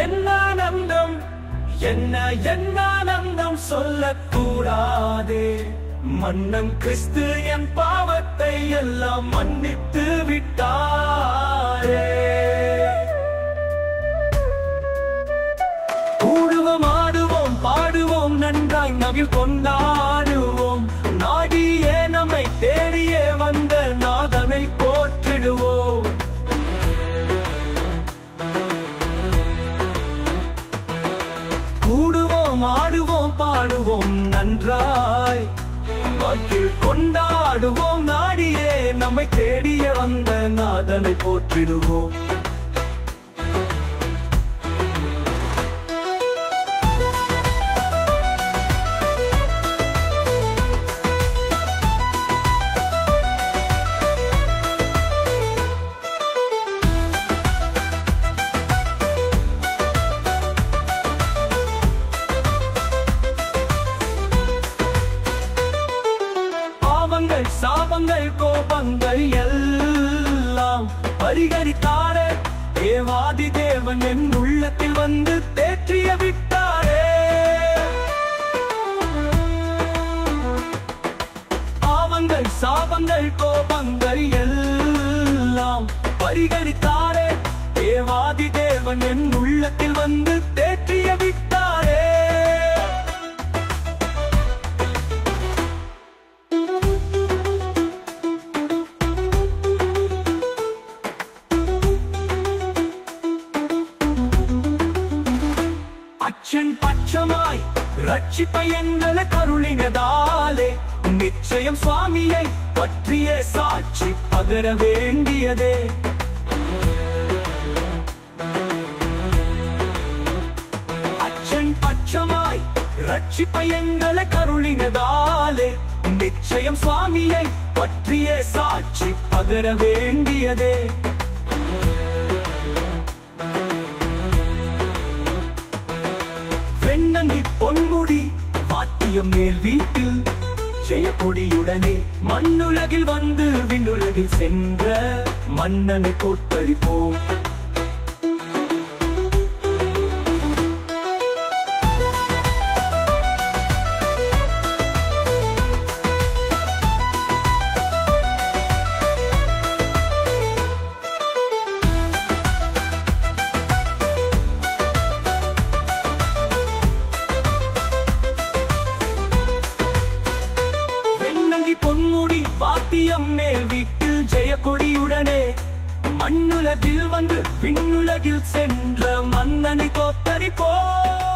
என்ன ஆனந்தம், என்ன என்ன ஆனந்தம் சொல்லக்கூடாதே. மன்னன் கிறிஸ்து என் பாவத்தை எல்லாம் மன்னித்து விட்டாரே. கூடுவோம், ஆடுவோம், பாடுவோம், நன்றாய் நவில் கொண்டாடுவோம். நாடியே நம்மை தேடியே வந்த நாதனை போற்றிடுவோம். கூடுவோம், ஆடுவோம், பாடுவோம், நன்றாய் நவில் கொண்டாடுவோம். நாடியே நம்மை தேடிய வந்த நாதனை போற்றிடுவோம். சாபங்கள் கோபங்கள் எல்லாம் பரிகரித்தாரே. தேவாதி தேவன் என் உள்ளத்தில் வந்து தேற்றிய விட்டாரே. பாவங்கள் சாபங்கள் கோபங்கள் எல்லாம் பரிகரித்தாரே. தேவாதி தேவன் என் உள்ளத்தில் வந்து தேற்றிய விட்டாரே. அச்சன் பட்சமாய் ரட்சிப்பை எங்களை கருளினதாலே நிச்சயம் சுவாமியை பற்றிய சாட்சி பகர வேண்டியதே. அச்சன் பட்சமாய் ரட்சிப்பை எங்களை கருளினதாலே நிச்சயம் சுவாமியை பற்றிய சாட்சி பகர வேண்டியதே. பொன்முடி வாத்தியம் மேல் வீட்டில் ஜெயக்கொடியுடனே மண்ணுலகில் வந்து விண்ணுலகில் சென்ற மன்னனை தோற்கடிப்போம். பொன்முடி வாத்தியம் மேல் வீட்டில் ஜெயக்கொடியுடனே மண்ணுலகில் வந்து விண்ணுலகில் சென்ற மன்னனை தோற்கடிப்போம்.